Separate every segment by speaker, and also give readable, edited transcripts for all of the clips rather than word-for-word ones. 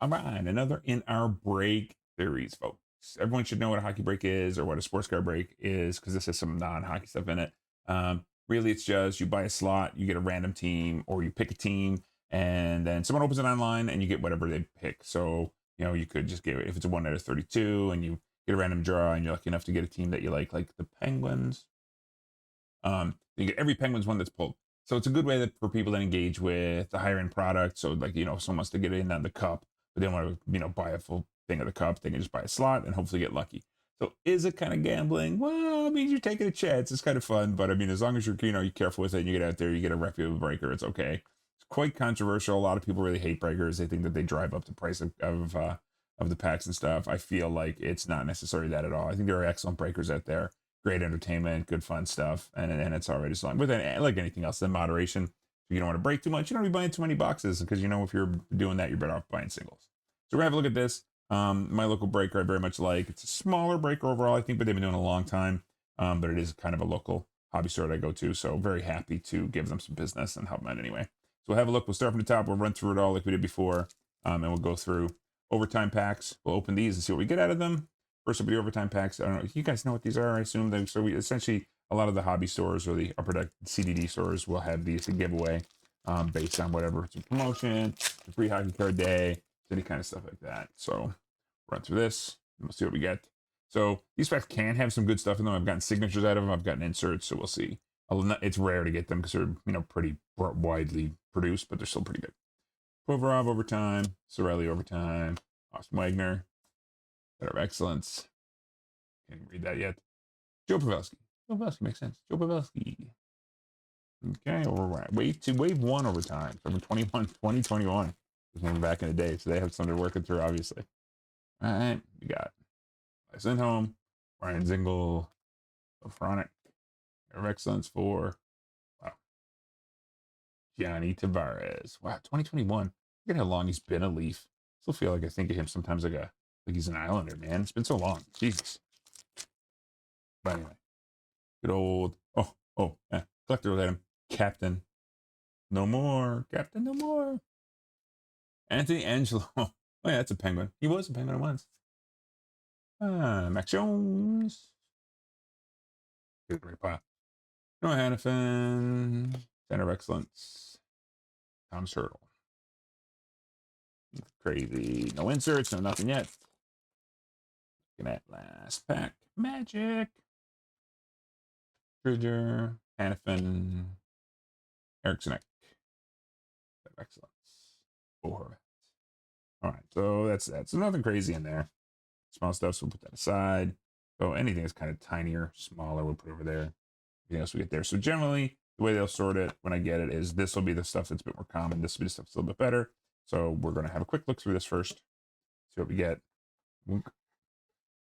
Speaker 1: All right, another in our break series, folks. Everyone should know what a hockey break is or what a sports car break is because this has some non-hockey stuff in it. Really, it's just you buy a slot, you get a random team, or you pick a team, and then someone opens it online and you get whatever they pick. So you could just get if it's a 1 out of 32, and you get a random draw, and you're lucky enough to get a team that you like the Penguins. You get every Penguins one that's pulled. So it's a good way for people to engage with the higher end product. So like if someone wants to get in on the cup, but they don't want to buy a full thing of the cup, they can just buy a slot and hopefully get lucky. So is it kind of gambling? Well, I mean, you're taking a chance. It's kind of fun, but I mean, as long as you're you're careful with it and you get out there, you get a reputable breaker, it's okay. It's quite controversial. A lot of people really hate breakers. They think that they drive up the price of the packs and stuff. I feel like it's not necessarily that at all. I think there are excellent breakers out there, great entertainment, good fun stuff, and it's already so long. But then, like anything else, in moderation. If you don't want to break too much, you don't be buying too many boxes because if you're doing that, you're better off buying singles. So we're gonna have a look at this. My local breaker I very much like. It's a smaller breaker overall, I think, but they've been doing it a long time. But it is kind of a local hobby store that I go to, so very happy to give them some business and help them out anyway. So we'll have a look. We'll start from the top. We'll run through it all like we did before, and we'll go through overtime packs. We'll open these and see what we get out of them. First up, the overtime packs. I don't know. You guys know what these are, I assume. So we essentially, a lot of the hobby stores or the upper deck CDD stores will have these to give away based on whatever. It's a promotion, a free hockey card day, any kind of stuff like that. So run through this and we'll see what we get. So these packs can have some good stuff in them. I've gotten signatures out of them. I've gotten inserts, so we'll see. It's rare to get them because they're pretty widely produced, but they're still pretty good. Provorov overtime, Sorelli overtime, Austin Wagner, Letter of Excellence. Can't read that yet. Joe Pavelski. Joe Pavelski makes sense. Joe Pavelski. Okay, wave one overtime. So from 2021. From back in the day. So they have something working through, obviously. All right, we got Lindholm, Ryan Zingle, Sofronic, Letter of Excellence for Gianni Tavares. Wow, 2021. Look at how long he's been a Leaf. Still feel like I think of him sometimes like he's an Islander, man. It's been so long. Jesus. But anyway, good old collector item. Captain. No more. Captain, no more. Anthony Angelo. Oh yeah, that's a Penguin. He was a Penguin once. Max Jones. Good great pile. Noah Hannafin. Center of Excellence. Tom Turtle. Crazy. No inserts, no nothing yet. Looking at last pack. Magic. Bridger. Hannafin. Eriksson. Excellence. Four. All right, so that's nothing crazy in there. Small stuff, so we'll put that aside. So anything that's kind of tinier, smaller, we'll put over there. Anything else we get there. So generally, the way they'll sort it when I get it is this will be the stuff that's a bit more common. This will be the stuff that's a little bit better. So we're going to have a quick look through this first. See what we get.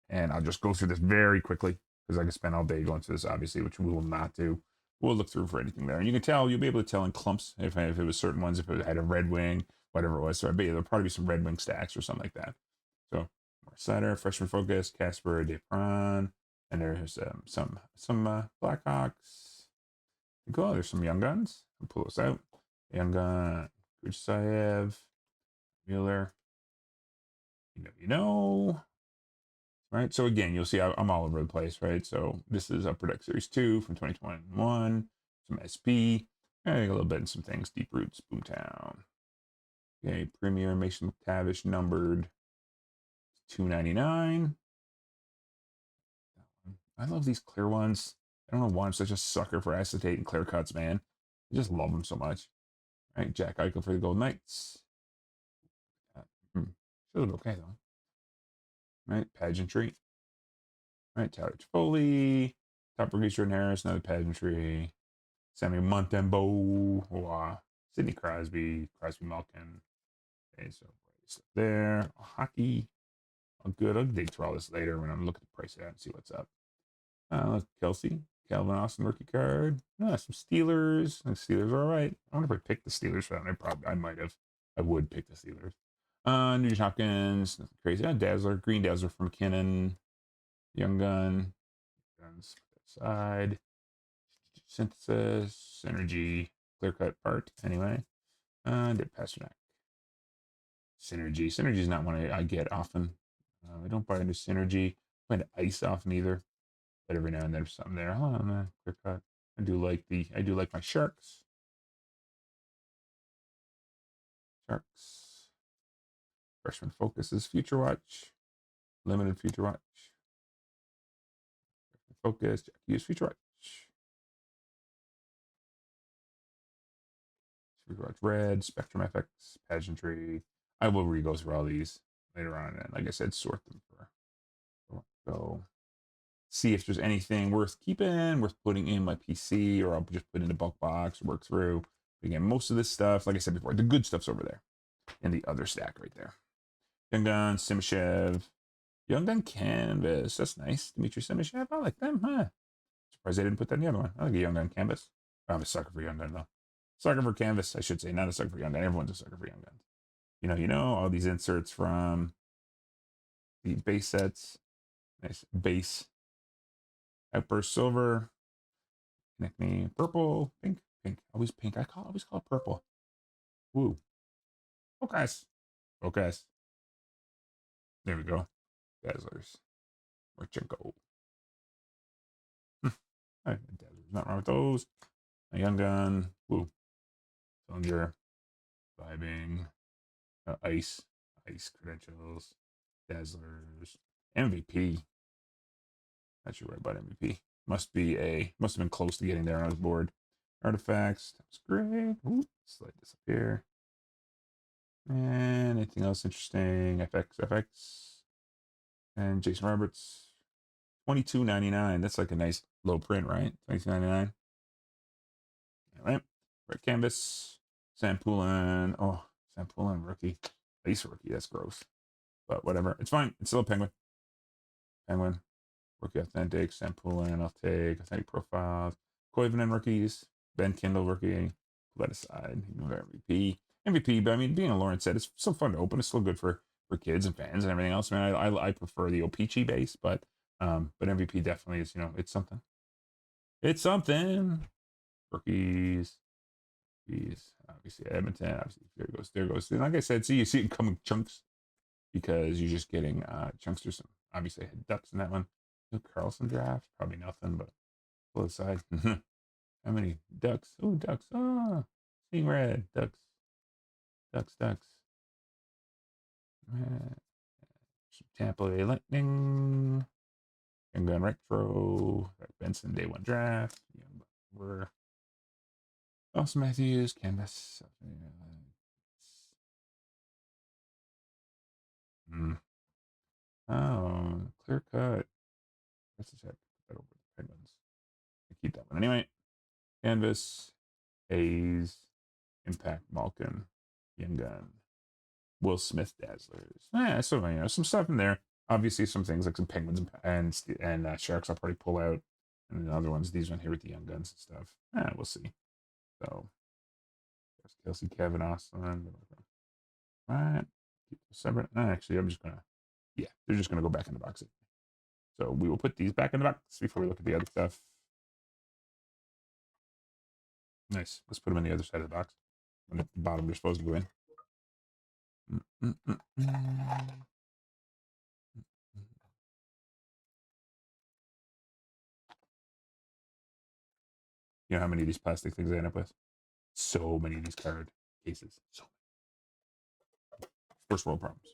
Speaker 1: And I'll just go through this very quickly because I can spend all day going through this, obviously, which we will not do. We'll look through for anything there. And you can tell, you'll be able to tell in clumps if it was certain ones, if it had a red wing, whatever it was. So I bet you there'll probably be some red wing stacks or something like that. So Cider, Freshman Focus, Casper Depron, and there's some Blackhawks. Cool. There's some Young Guns. I'll pull those out. Young Gun, Gursaev, Mueller. Right? So again, you'll see I'm all over the place, right? So this is Upper Deck Series 2 from 2021, some SP, a little bit in some things, Deep Roots, Boomtown. Okay, Premier Mason McTavish numbered 299. I love these clear ones. I don't know why I'm such a sucker for acetate and clear cuts, man. I just love them so much. All right, Jack Eichel for the Golden Knights. Should look okay though. All right, pageantry. All right, Tyler Toffoli, Top Rookie Jordan Harris, another pageantry. Sammy Montembeau, Sidney Crosby, Malkin. Okay, so there. Hockey. Oh, good. I'll dig through all this later when I'm looking at the price out and see what's up. Kelsey, Calvin Austin rookie card. Some Steelers. The Steelers are all right. I wonder if I picked the Steelers for that. I might have. I would pick the Steelers. Nugent Hopkins, nothing crazy. Dazzler, Green Dazzler from McKinnon. Young Gun. Guns side. Synthesis, Energy, Clear Cut part. Anyway. Did Pasternak. Synergy. Synergy is not one I get often. I don't buy into Synergy. I find Ice often either. But every now and then there's something there. Oh man, clear cut. I do like my Sharks. Sharks. Freshman Focus is Future Watch. Limited Future Watch. Focus. Jack Hughes Future Watch. Future Watch Red. Spectrum FX. Pageantry. I will re-go through all these later on, and like I said, sort them for go. See if there's anything worth keeping, worth putting in my PC, or I'll just put in a bulk box, work through. Again, most of this stuff, like I said before, the good stuff's over there in the other stack right there. Young Gun, Simashev, Young Gun Canvas. That's nice. Dmitry Simashev, I like them, huh? Surprised they didn't put that in the other one. I like a Young Gun Canvas. I'm a sucker for Young Gun, though. Sucker for Canvas, I should say, not a sucker for Young Gun. Everyone's a sucker for Young Guns. You know, all these inserts from the base sets. Nice base. Outburst Silver. Connect me. Purple. Pink. Pink. Always pink. Always call it purple. Woo. Focus. Focus. There we go. Dazzlers. Marchenko. Dazzlers. Not wrong with those. A Young Gun. Woo. Cylinder. Vibing. Ice. Ice credentials. Dazzlers. MVP. Not sure right about MVP. Must have been close to getting there on his board. Artifacts. That's great. Ooh, slide this up here. And anything else interesting? FX. And Jason Roberts. $22.99. That's like a nice low print, right? $22.99. All right. Red Canvas. Sam Poulin. Oh, Sam Poulin rookie. Ice rookie. That's gross. But whatever. It's fine. It's still a penguin. Penguin. Rookie Authentic. Sam Poulin. I'll take. Authentic Profiles. Koivunen rookies. Ben Kindle rookie. Put that aside. MVP. MVP, but I mean, being a Lawrence set, it's still fun to open. It's still good for kids and fans and everything else. I mean, I prefer the O-Pee-Chee base, but MVP definitely is, it's something. It's something. Rookies. Obviously Edmonton. Obviously, there goes. And like I said, you see it coming chunks because you're just getting chunks. There's some, obviously I had Ducks in that one. No Carlson draft, probably nothing, but pull aside. How many Ducks? Oh, Ducks. Ah, seeing red. Ducks. Tampa Bay Lightning. Young Gun Retro. Benson Day 1 draft. We're Austin Matthews. Canvas. Oh, clear cut. Let's just have to put that over the Penguins. I keep that one anyway. Canvas. Hayes. Impact Malkin. Young Gun. Will Smith Dazzlers. So some stuff in there. Obviously, some things like some Penguins and Sharks I'll probably pull out, and the other ones, these one here with the Young Guns and stuff. We'll see. So, there's Kelsey, Kevin, Austin. All right, keep them separate. Actually, they're just gonna go back in the box. So we will put these back in the box before we look at the other stuff. Nice. Let's put them in the other side of the box. And at the bottom, they're supposed to go in. You know how many of these plastic things I end up with? So many of these card cases. So many. First world problems.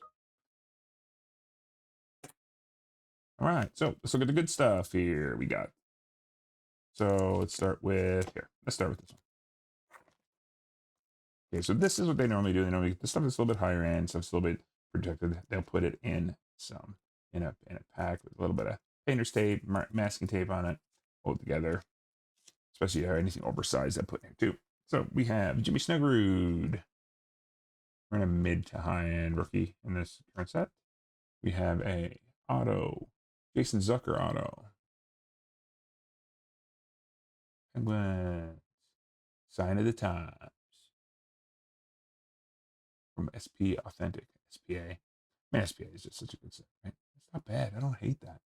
Speaker 1: All right, so let's look at the good stuff here we got. So let's start with Let's start with this one. Okay, so this is what they normally do. They normally the stuff that's a little bit higher end, stuff's a little bit protected. They'll put it in a pack with a little bit of painter's tape, masking tape on it, hold it together. Especially anything oversized, I put in here too. So we have Jimmy Snuggerud. We're in a mid to high end rookie in this current set. We have a auto, Jason Zucker auto. Penguins. Sign of the Times. From SP Authentic. SPA. Man, SPA is just such a good set, right? It's not bad. I don't hate that.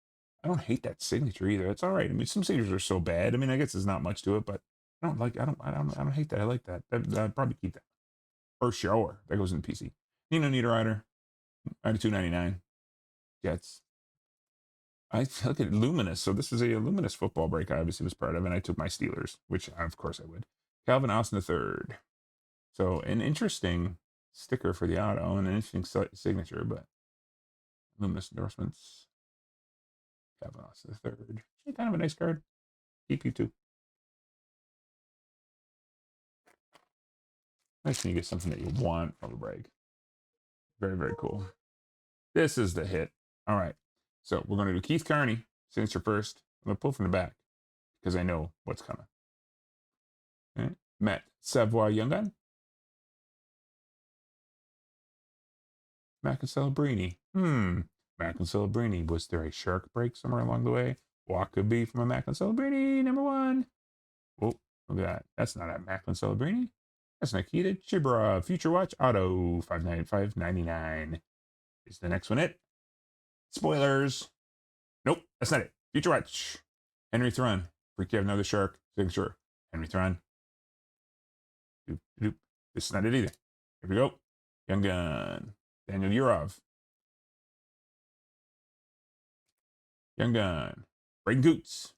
Speaker 1: I don't hate that signature either. It's all right. I mean, some signatures are so bad. I mean, I guess there's not much to it, but I don't hate that. I like that. I'd probably keep that. For sure. That goes in the PC. Nino Niederreiter, 92.99. Jets. I look at Luminous. So this is a Luminous football break I obviously was part of, and I took my Steelers, which of course I would. Calvin Austin III. So an interesting sticker for the auto and an interesting signature, but Luminous endorsements. Calvin Austin III. Kind of a nice card. Keep you too. Nice when you get something that you want from a break. Very, very cool. This is the hit. All right. So we're going to do Keith Carney, signature first. I'm going to pull from the back because I know what's coming. Okay. Matt Savoy Young Gun. Mac and Celebrini. Mac and Celebrini. Was there a shark break somewhere along the way? What could be from a Mac and Celebrini, number 1? Oh, look at that. That's not a Mac and Celebrini. That's Nikita Chibrov. Future Watch Auto. $5.99. Is the next one it? Spoilers. Nope, that's not it. Future Watch. Henry Thrun. Freak, you have another shark. Signature. Henry Thrun. Doop, doop. This is not it either. Here we go. Young Gun. Daniel Yurov. Young Gun. Braden Goots.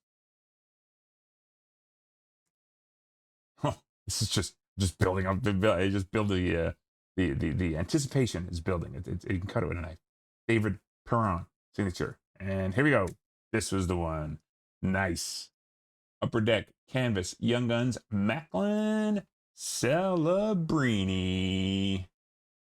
Speaker 1: Oh, this is just building up. Just build the anticipation is building. You can cut it with a knife. David Perron signature. And here we go. This was the one. Nice. Upper Deck Canvas Young Guns Macklin Celebrini.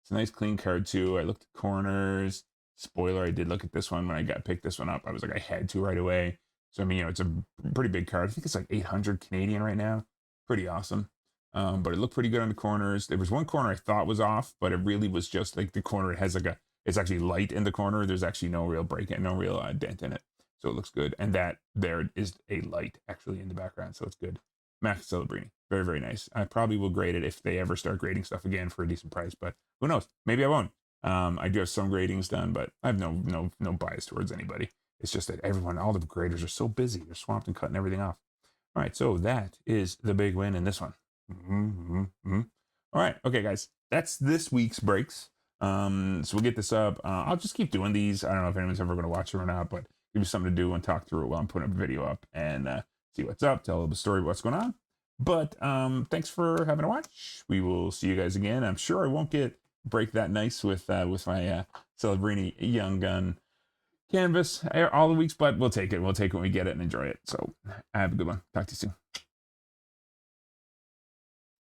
Speaker 1: It's a nice clean card too. I looked at corners. Spoiler, I did look at this one when I picked this one up. I was like, I had to right away. So I mean, it's a pretty big card. I think it's like 800 Canadian right now. Pretty awesome. But it looked pretty good on the corners. There was one corner I thought was off, but it really was just like the corner. It has like it's actually light in the corner. There's actually no real break in, no real dent in it. So it looks good. And that there is a light actually in the background. So it's good. Max Celebrini. Very, very nice. I probably will grade it if they ever start grading stuff again for a decent price, but who knows? Maybe I won't. I do have some gradings done, but I have no bias towards anybody. It's just that all the graders are so busy. They're swamped and cutting everything off. All right, so that is the big win in this one. All right, okay, guys. That's this week's breaks. So we'll get this up. I'll just keep doing these. I don't know if anyone's ever going to watch it or not, but give you something to do and talk through it while I'm putting a video up and see what's up, tell a little story of what's going on. But thanks for having a watch. We will see you guys again. I'm sure I won't break that nice with my Celebrini Young Gun canvas all the weeks, but we'll take it. We'll take it when we get it and enjoy it. So have a good one. Talk to you soon.